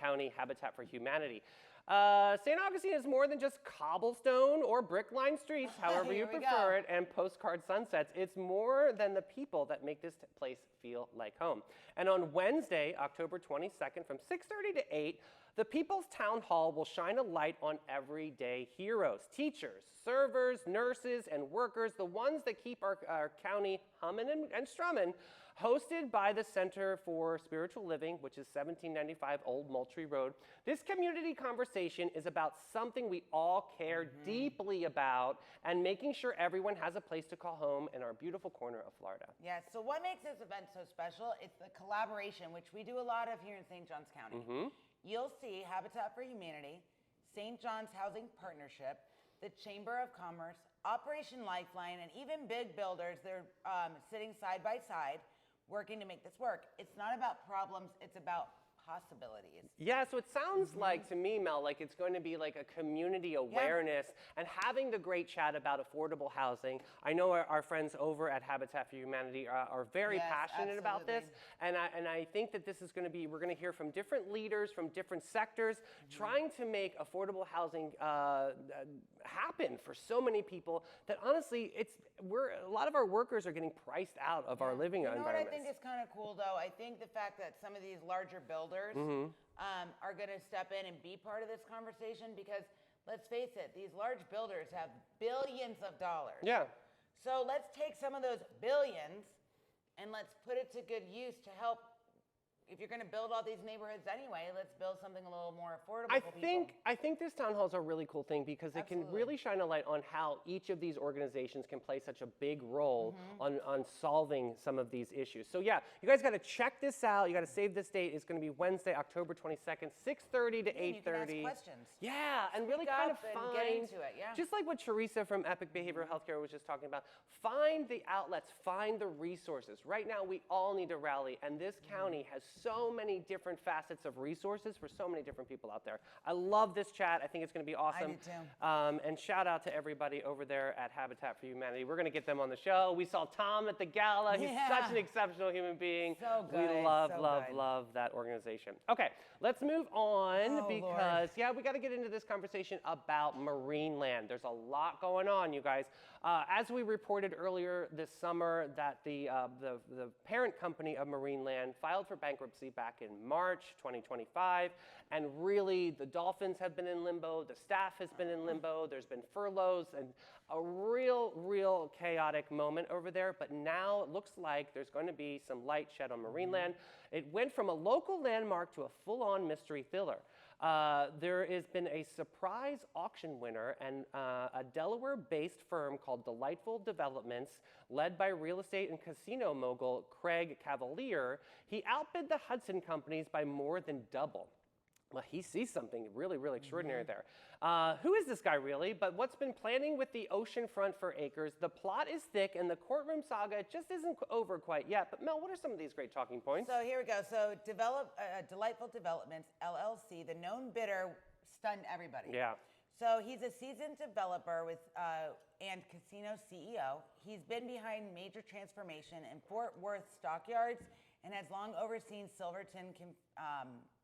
County Habitat for Humanity. St. Augustine is more than just cobblestone or brick-lined streets, however you Here we prefer go. it, and postcard sunsets. It's more than the people that make this place feel like home. And on Wednesday, October 22nd, from 6:30 to 8, the People's Town Hall will shine a light on everyday heroes, teachers, servers, nurses, and workers, the ones that keep our county humming and strumming. hosted by the Center for Spiritual Living, which is 1795 Old Moultrie Road. This community conversation is about something we all care deeply about and making sure everyone has a place to call home in our beautiful corner of Florida. Yes, so what makes this event so special? It's the collaboration, which we do a lot of here in St. Johns County. You'll see Habitat for Humanity, St. John's Housing Partnership, the Chamber of Commerce, Operation Lifeline, and even big builders. They're sitting side by side working to make this work. It's not about problems, it's about possibilities. Yeah, so it sounds like to me, Mel, like it's going to be like a community awareness and having the great chat about affordable housing. I know our friends over at Habitat for Humanity are very Yes, passionate about this, and I think that this is going to be, we're going to hear from different leaders from different sectors trying to make affordable housing happen for so many people that honestly, a lot of our workers are getting priced out of our living You know what I environments. think is kind of cool though? I think the fact that some of these larger builders are going to step in and be part of this conversation because let's face it, these large builders have billions of dollars. Yeah. So let's take some of those billions and let's put it to good use to help. If you're going to build all these neighborhoods anyway, let's build something a little more affordable for people. I think this town hall is a really cool thing because it can really shine a light on how each of these organizations can play such a big role on solving some of these issues. So yeah, you guys got to check this out. You got to save this date. It's going to be Wednesday, October 22nd, 6:30 to 8:30. You can ask questions. Yeah, and really Speak kind of up and find, get into it, yeah. just like what Teresa from Epic Behavioral Healthcare was just talking about, find the outlets, find the resources. Right now, we all need to rally, and this county has so many different facets of resources for so many different people out there. I love this chat. I think it's going to be awesome. I do too. And shout out to everybody over there at Habitat for Humanity. We're going to get them on the show. We saw Tom at the gala. He's such an exceptional human being. So good, We love, so love, good. love that organization. Okay, let's move on because, yeah, we got to get into this conversation about Marineland. There's a lot going on, you guys. As we reported earlier this summer that the parent company of Marineland filed for bankruptcy back in March 2025, and really the Dolphins have been in limbo, the staff has been in limbo, there's been furloughs, and a real chaotic moment over there, but now it looks like there's going to be some light shed on Marineland. It went from a local landmark to a full-on mystery thriller. There has been a surprise auction winner, and a Delaware-based firm called Delightful Developments, led by real estate and casino mogul Craig Cavalier, he outbid the Hudson companies by more than double. Well, he sees something really extraordinary there. Who is this guy really? But what's been planning with the oceanfront for acres? The plot is thick and the courtroom saga just isn't over quite yet. But Mel, what are some of these great talking points? So here we go. So Delightful Developments, LLC, the known bidder stunned everybody. Yeah. So he's a seasoned developer with and casino CEO. He's been behind major transformation in Fort Worth stockyards and has long overseen Silverton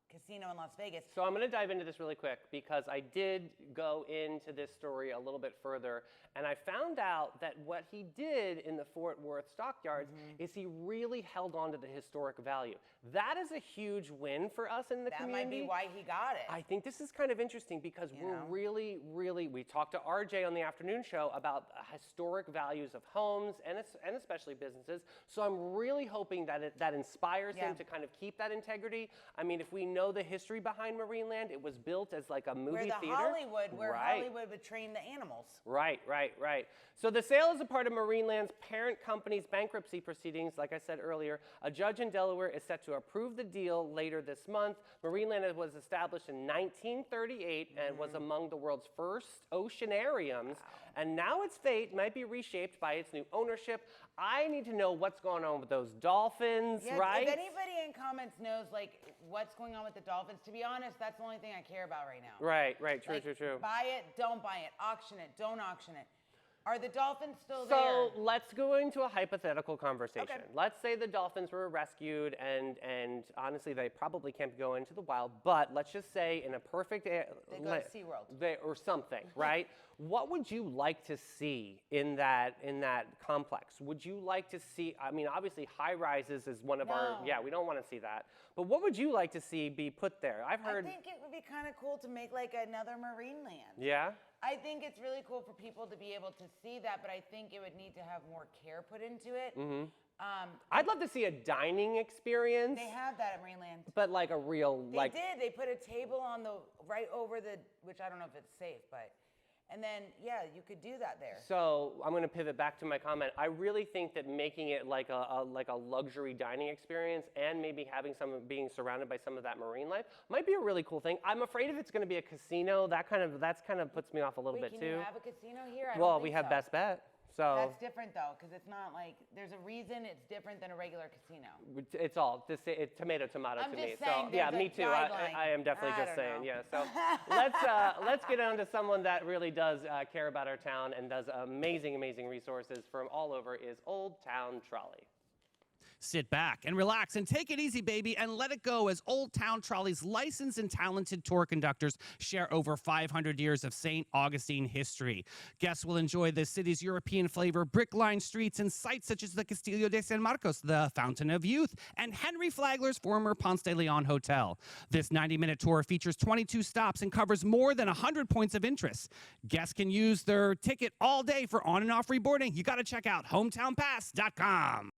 Casino in Las Vegas. So I'm going to dive into this really quick because I did go into this story a little bit further, and I found out that what he did in the Fort Worth stockyards is he really held on to the historic value. That is a huge win for us in the That community. might be why he got it. I think this is kind of interesting because we're really, we talked to RJ on the afternoon show about historic values of homes and especially businesses. So I'm really hoping that that inspires him to kind of keep that integrity. I mean, if we know the history behind Marineland, it was built as like a movie theater. Where Hollywood would train the animals. Right. So the sale is a part of Marineland's parent company's bankruptcy proceedings. Like I said earlier, a judge in Delaware is set to approve the deal later this month. Marineland was established in 1938 and was among the world's first oceanariums. And now its fate might be reshaped by its new ownership. I need to know what's going on with those dolphins, right? If anybody in comments knows like what's going on with the Dolphins, to be honest, that's the only thing I care about right now. Right. True. Buy it, don't buy it. Auction it, don't auction it. Are the Dolphins still there? So let's go into a hypothetical conversation. Okay. Let's say the dolphins were rescued, and honestly, they probably can't go into the wild. But let's just say in a perfect They go to SeaWorld. or something, right? What would you like to see in that complex? Would you like to see? I mean, obviously, high rises is one of our. Yeah, we don't want to see that. But what would you like to see be put there? I've heard. I think it would be kind of cool to make like another Marineland. Yeah. I think it's really cool for people to be able to see that, but I think it would need to have more care put into it. I'd love to see a dining experience, They have that at Marineland. but like a real, They like, did. They put a table on the right over the, which I don't know if it's safe, but, and then yeah, you could do that there. so I'm going to pivot back to my comment. I really think that making it like a luxury dining experience and maybe having being surrounded by some of that marine life might be a really cool thing. I'm afraid if it's going to be a casino, that's kind of puts me off a little Wait, bit can too. you have a casino here? I Well, don't we think have so. Best Bet. So That's different though, because it's not like there's a reason it's different than a regular casino. it's all tomato I'm to me. just saying So yeah, there's a me too. guideline. I am definitely I just don't saying. know. Yeah. So let's get on to someone that really does care about our town and does amazing resources from all over. Is Old Town Trolley. Sit back and relax and take it easy, baby, and let it go as Old Town Trolley's licensed and talented tour conductors share over 500 years of St. Augustine history. Guests will enjoy the city's European flavor, brick-lined streets, and sites such as the Castillo de San Marcos, the Fountain of Youth, and Henry Flagler's former Ponce de Leon Hotel. This 90-minute tour features 22 stops and covers more than 100 points of interest. Guests can use their ticket all day for on and off reboarding. You got to check out hometownpass.com.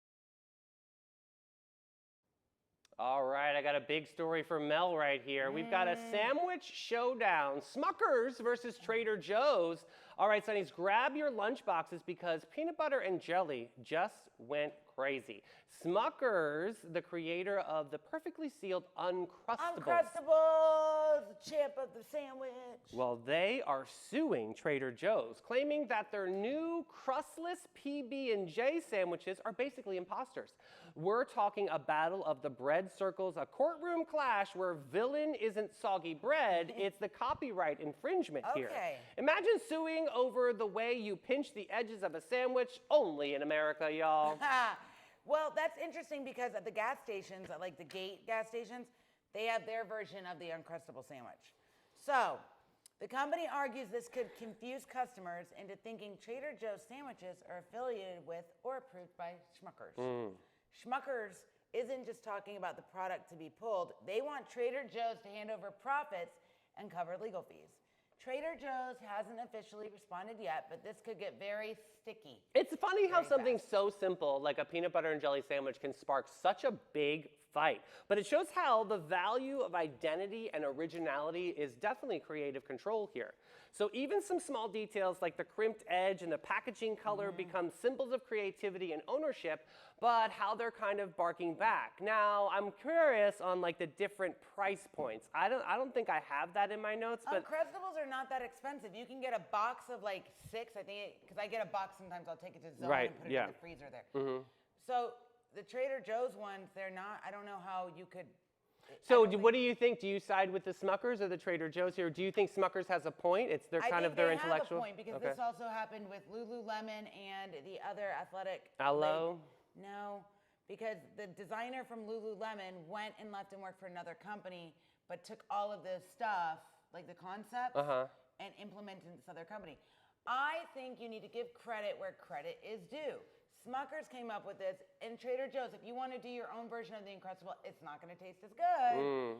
All right, I got a big story for Mel right here. We've got a sandwich showdown. Smuckers versus Trader Joe's. All right, Sonnies, grab your lunch boxes because peanut butter and jelly just went crazy. Smuckers, the creator of the perfectly sealed Uncrustables. Uncrustables, chip of the sandwich. Well, they are suing Trader Joe's, claiming that their new crustless PB&J sandwiches are basically imposters. We're talking a battle of the bread circles, a courtroom clash where villain isn't soggy bread, it's the copyright infringement here. Okay. Imagine suing over the way you pinch the edges of a sandwich, only in America, y'all. Well, that's interesting because at the gas stations, at like the Gate gas stations, they have their version of the Uncrustable sandwich. So, the company argues this could confuse customers into thinking Trader Joe's sandwiches are affiliated with or approved by Schmuckers. Schmuckers isn't just talking about the product to be pulled. They want Trader Joe's to hand over profits and cover legal fees. Trader Joe's hasn't officially responded yet, but this could get very sticky. It's funny how Very something fast. so simple like a peanut butter and jelly sandwich can spark such a big fight. But it shows how the value of identity and originality is definitely creative control here. So even some small details like the crimped edge and the packaging color become symbols of creativity and ownership, but how they're kind of barking back. Now, I'm curious on like the different price points. I don't think I have that in my notes, but Uncrustables are not that expensive. You can get a box of like 6, I think, because I get a box sometimes. I'll take it to Zone Right, and put it yeah. in the freezer there. So the Trader Joe's ones, they're not. I don't know how you could. so what do you think? Do you side with the Smuckers or the Trader Joe's here? Do you think Smuckers has a point? They're I kind think of their they intellectual. have a point because Okay. this also happened with Lululemon and the other athletic. Alo? No, because the designer from Lululemon went and left and worked for another company, but took all of the stuff, like the concepts, and implemented in this other company. I think you need to give credit where credit is due. Smuckers came up with this, and Trader Joe's, if you want to do your own version of the Uncrustable, it's not going to taste as good,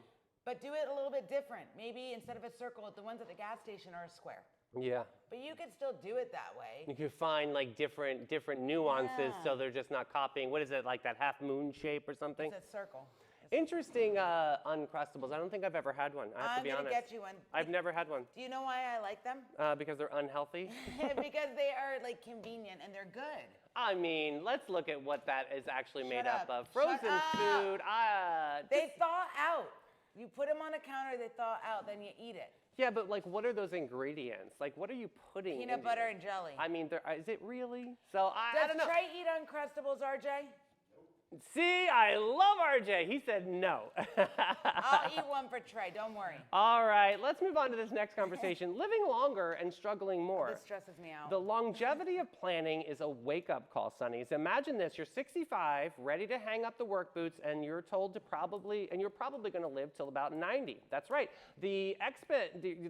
but do it a little bit different. Maybe instead of a circle, the ones at the gas station are a square. Yeah. But you could still do it that way. You could find like different nuances Yeah. so they're just not copying. What is it, like that half moon shape or something? It's a circle. Interesting Uncrustables. I don't think I've ever had one. I have I'm to be gonna honest. get you one. I've never had one Do you know why I like them? because they're unhealthy. Because they are like convenient and they're good. I mean, let's look at what that is actually made Shut up up. of. Shut Frozen up. food. They thaw out. You put them on a counter, they thaw out, then you eat it. Yeah, but like, what are those ingredients? Like, what are you putting? Peanut into butter it? and jelly. I mean, is it really? So I Does don't know. Trey eat Uncrustables, RJ? See, I love RJ. He said no. I'll eat one for Trey, don't worry. All right, let's move on to this next conversation. Living longer and struggling more. This stresses me out. The longevity of planning is a wake-up call, Sonnies. Imagine this: you're 65, ready to hang up the work boots, and you're told to you're probably going to live till about 90. That's right. The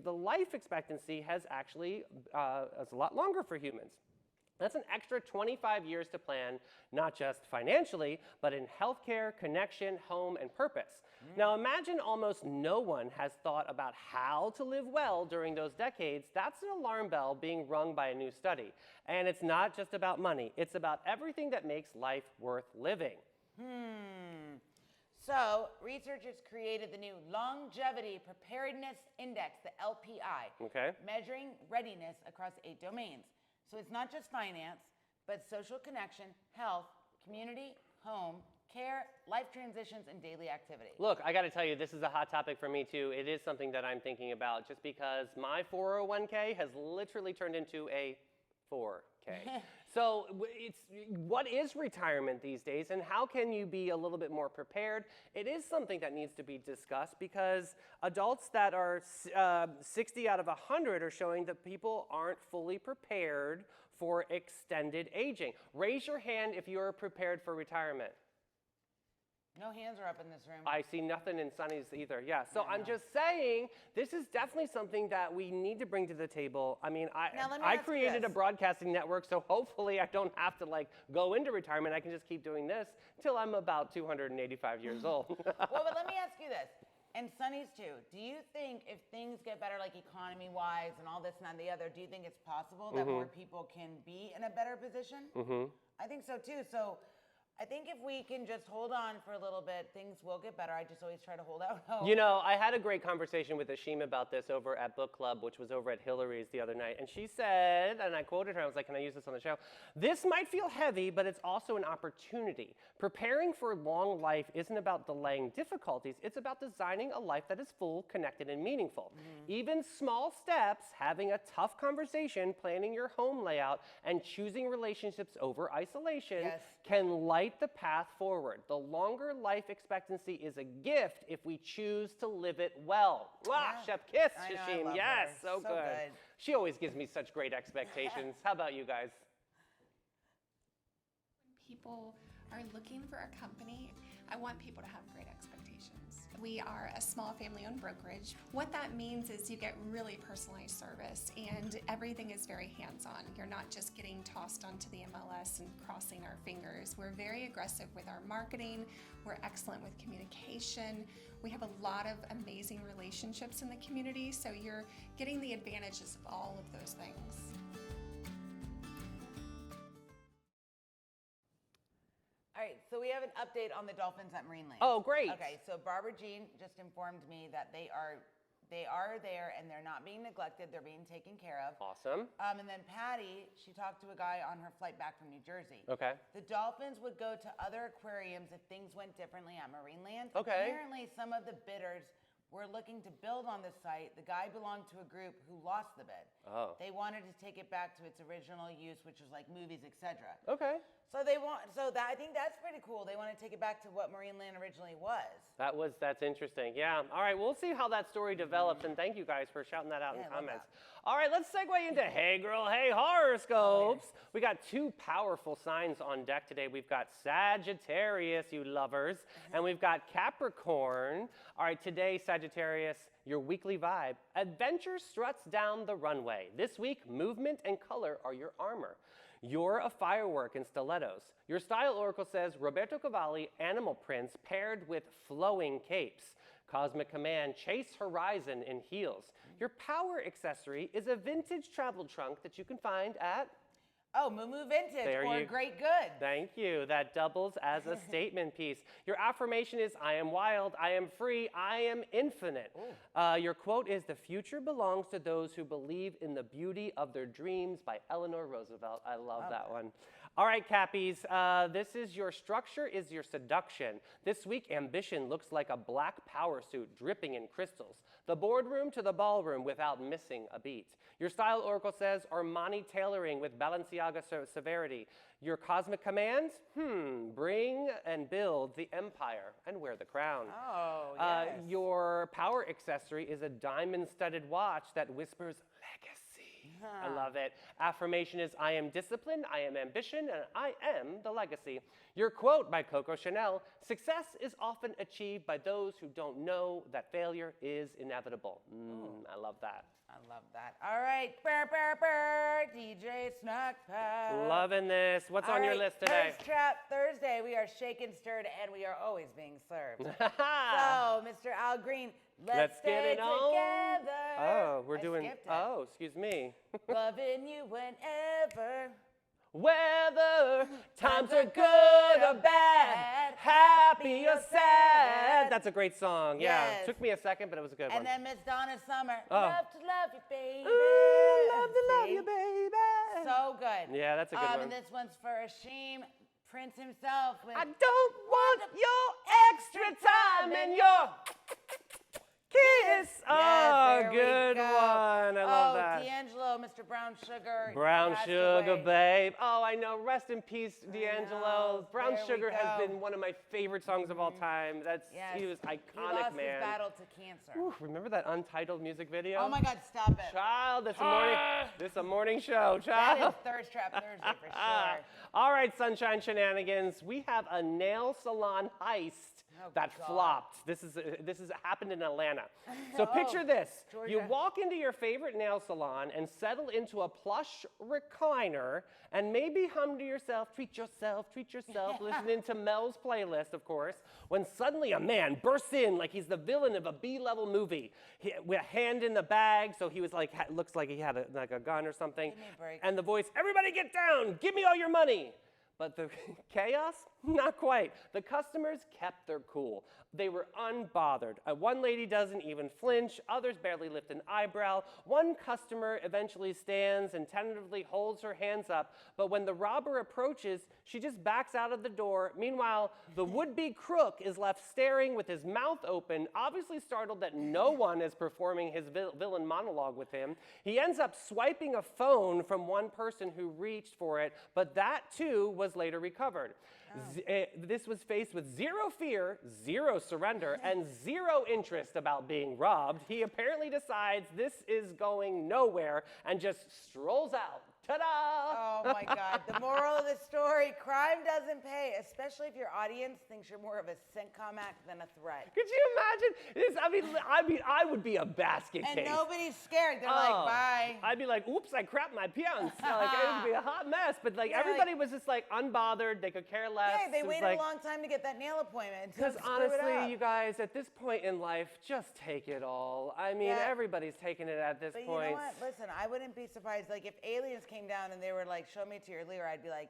life expectancy has actually is a lot longer for humans. That's an extra 25 years to plan, not just financially, but in healthcare, connection, home, and purpose. Now imagine almost no one has thought about how to live well during those decades. That's an alarm bell being rung by a new study. And it's not just about money, it's about everything that makes life worth living. So, researchers created the new Longevity Preparedness Index, the LPI, Okay. measuring readiness across 8 domains. So it's not just finance, but social connection, health, community, home, care, life transitions, and daily activity. Look, I got to tell you, this is a hot topic for me too. It is something that I'm thinking about just because my 401k has literally turned into a 4K. So what is retirement these days, and how can you be a little bit more prepared? It is something that needs to be discussed because adults that are 60 out of 100 are showing that people aren't fully prepared for extended aging. Raise your hand if you're prepared for retirement. No hands are up in this room. I see nothing in Sunny's either. Yeah, so I'm just saying this is definitely something that we need to bring to the table. I mean, Now, let me I ask you created a this. broadcasting network, so hopefully I don't have to like go into retirement. I can just keep doing this till I'm about 285 years old. Well, but let me ask you this, and Sunny's too. Do you think if things get better, like economy-wise and all this and that and the other, do you think it's possible that more people can be in a better position? I think so too. So I think if we can just hold on for a little bit, things will get better. I just always try to hold out hope. You know, I had a great conversation with Ashim about this over at Book Club, which was over at Hillary's the other night. And she said, and I quoted her, I was like, can I use this on the show? This might feel heavy, but it's also an opportunity. Preparing for long life isn't about delaying difficulties. It's about designing a life that is full, connected, and meaningful. Even small steps, having a tough conversation, planning your home layout, and choosing relationships over isolation Yes. can light the path forward. The longer life expectancy is a gift if we choose to live it well. Mwah, Yeah. Chef Kiss, I know, I Shashim. love Yes, her. so So good. good. She always gives me such great expectations. How about you guys? People are looking for a company, I want people to have great expectations. We are a small family-owned brokerage. What that means is you get really personalized service and everything is very hands-on. You're not just getting tossed onto the MLS and crossing our fingers. We're very aggressive with our marketing. We're excellent with communication. We have a lot of amazing relationships in the community, so you're getting the advantages of all of those things. All right, so we have an update on the dolphins at Marine Land. Oh, great. Okay, so Barbara Jean just informed me that they are there and they're not being neglected. They're being taken care of. Awesome. And then Patty, she talked to a guy on her flight back from New Jersey. Okay. The dolphins would go to other aquariums if things went differently at Marine Land. Okay. Apparently, some of the bidders were looking to build on the site. The guy belonged to a group who lost the bid. Oh. They wanted to take it back to its original use, which was like movies, etc. Okay. So I think that's pretty cool. They want to take it back to what Marine Land originally was. That's interesting. Yeah. All right, we'll see how that story develops, and thank you guys for shouting that out Yeah, in I love comments. All right, let's segue into Hey Girl, Hey Horoscopes. We got two powerful signs on deck today. We've got Sagittarius, you lovers, and we've got Capricorn. All right, today, Sagittarius, your weekly vibe. Adventure struts down the runway. This week, movement and color are your armor. You're a firework in stilettos. Your style oracle says Roberto Cavalli, animal prints paired with flowing capes. Cosmic command, chase horizon in heels. Your power accessory is a vintage travel trunk that you can find at... Oh, Moo Vintage There or you- Great Good. Thank you. That doubles as a statement piece. Your affirmation is, I am wild, I am free, I am infinite. Your quote is, the future belongs to those who believe in the beauty of their dreams by Eleanor Roosevelt. I love that one. All right, Cappies, this is your structure is your seduction. This week, ambition looks like a black power suit dripping in crystals. The boardroom to the ballroom without missing a beat. Your style oracle says Armani tailoring with Balenciaga severity. Your cosmic commands? Bring and build the empire and wear the crown. Oh, yes. Your power accessory is a diamond-studded watch that whispers legacy. I love it. Affirmation is, I am disciplined, I am ambition, and I am the legacy. Your quote by Coco Chanel, success is often achieved by those who don't know that failure is inevitable. I love that. I love that. All right, DJ Snack Pack. Loving this. What's on your list today? Thirst Trap Thursday. We are shaken, stirred, and we are always being served. So, Mr. Al Green, let's get stay it on. together. Oh, we're I doing. skipped it. Oh, excuse me. Loving you whenever. Whether times are good or bad, happy or sad. That's a great song. Yeah. Yes. Took me a second, but it was a good one. And then Miss Donna Summer. Oh. Love to love you, baby. Ooh, love to love See? you, baby. So good. Yeah, that's a good one. And this one's for Ashim Prince himself. With I don't want your extra time and your kiss. Oh, there we good go. one. I love that. D'Angelo, Mr. Brown Sugar. Brown passed Sugar, away. babe. Oh, I know. Rest in peace, D'Angelo. know. Brown There we Sugar has go. been one of my favorite songs of all time. Yes. He was iconic, He lost man. his battle to cancer. Ooh, remember that Untitled music video? Oh my God, stop it. Child, this a morning show, That child. is Thirst Trap Thursday for sure. All right, Sunshine Shenanigans. We have a nail salon heist that God. flopped. This is happened in Atlanta. So picture this: you Georgia. walk into your favorite nail salon and settle into a plush recliner, and maybe hum to yourself, treat yourself, listening to Mel's playlist, of course. When suddenly a man bursts in like he's the villain of a B-level movie, with a hand in the bag, so he was like looks like he had a gun or something. Give me a break. And the voice, everybody get down, give me all your money. But the chaos? Not quite. The customers kept their cool. They were unbothered. One lady doesn't even flinch. Others barely lift an eyebrow. One customer eventually stands and tentatively holds her hands up. But when the robber approaches, she just backs out of the door. Meanwhile, the would-be crook is left staring with his mouth open, obviously startled that no one is performing his villain monologue with him. He ends up swiping a phone from one person who reached for it, but that too was later recovered. This was faced with zero fear, zero surrender, and zero interest about being robbed. He apparently decides this is going nowhere and just strolls out. Ta-da! Oh my God. The moral of the story, crime doesn't pay, especially if your audience thinks you're more of a sitcom act than a threat. Could you imagine this? I would be a basket And case. nobody's scared. They're Oh, like, bye. I'd be like, oops, I crapped my pants. Like, it would be a hot mess. But like Yeah, everybody was just like unbothered. They could care less. Hey, they It was waited like, a long time to get that nail appointment. Because Screw it honestly, up. you guys, at this point in life, just take it all. I mean, Yeah. everybody's taking it at this But point. you know what? Listen, I wouldn't be surprised. Like, if aliens came down and they were like, show me to your Lear, I'd be like,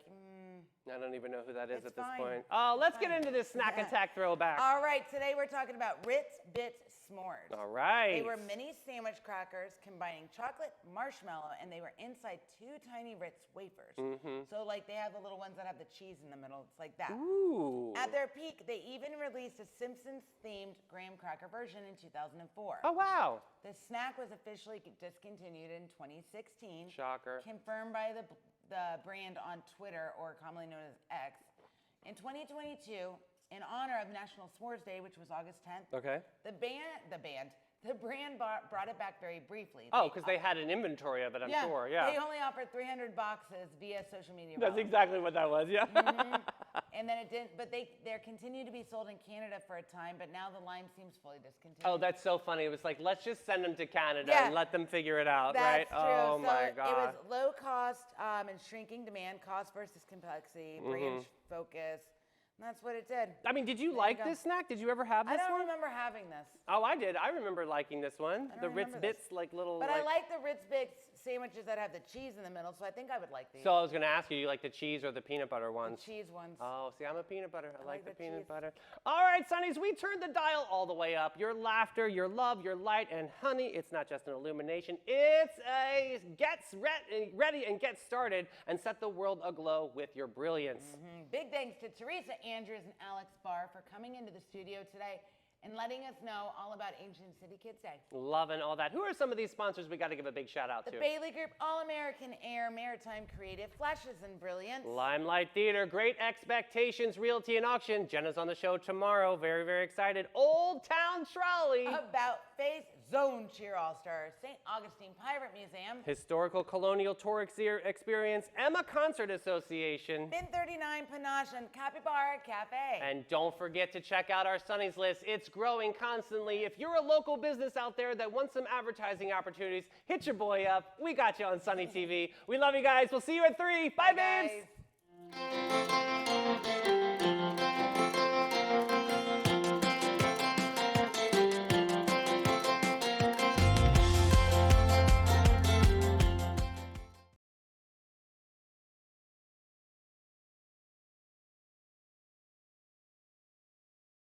I don't even know who that is It's at this fine. point. Oh, let's get fine. into this snack Yeah. attack throwback. All right, today we're talking about Ritz Bits S'mores. All right. They were mini sandwich crackers combining chocolate, marshmallow, and they were inside 2 tiny Ritz wafers. So, like, they have the little ones that have the cheese in the middle. It's like that. Ooh. At their peak, they even released a Simpsons-themed graham cracker version in 2004. Oh, wow. The snack was officially discontinued in 2016. Shocker. Confirmed by the brand on Twitter, or commonly known as X. In 2022, in honor of National S'mores Day, which was August 10th, Okay. the brand brought it back very briefly. Oh, because they had an inventory of it, I'm sure. Yeah. They only offered 300 boxes via social media. That's ballots. exactly what that was, yeah. And then it didn't, but they're continued to be sold in Canada for a time, but now the line seems fully discontinued. Oh, that's so funny. It was like, let's just send them to Canada Yeah. and let them figure it out, That's right? true. Oh, So my God. It was low cost and shrinking demand, cost versus complexity, brand focus. And that's what it did. I mean, did you you like go. this snack? Did you ever have this I don't one? remember having this. Oh, I did. I remember liking this one. don't The Ritz remember this. Bits, like little. But I like the Ritz Bits sandwiches that have the cheese in the middle, so I think I would like these. So I was going to ask you, you like the cheese or the peanut butter the ones? cheese ones. Oh, see, I'm a peanut butter. I like the the peanut cheese. butter. All right, Sonnies, we turned the dial all the way up. Your laughter, your love, your light, and honey, it's not just an illumination. It's a ready and get started and set the world aglow with your brilliance. Big thanks to Teresa Andrews and Alex Barr for coming into the studio today and letting us know all about Ancient City Kids Day. Loving all that. Who are some of these sponsors we got to give a big shout out The to? Bailey Group, All-American Air, Maritime Creative, Flashes and Brilliance. Limelight Theater, Great Expectations, Realty and Auction. Jenna's on the show tomorrow. Very, very excited. Old Town Trolley. About Face, Zone Cheer All-Stars, St. Augustine Pirate Museum. Historical Colonial Tour Experience, Emma Concert Association. Bin 39 Panache and Capybara Cafe. And don't forget to check out our Sunny's List. It's growing constantly. If you're a local business out there that wants some advertising opportunities, hit your boy up. We got you on Sunny TV. We love you guys. We'll see you at 3. Bye, babes. guys.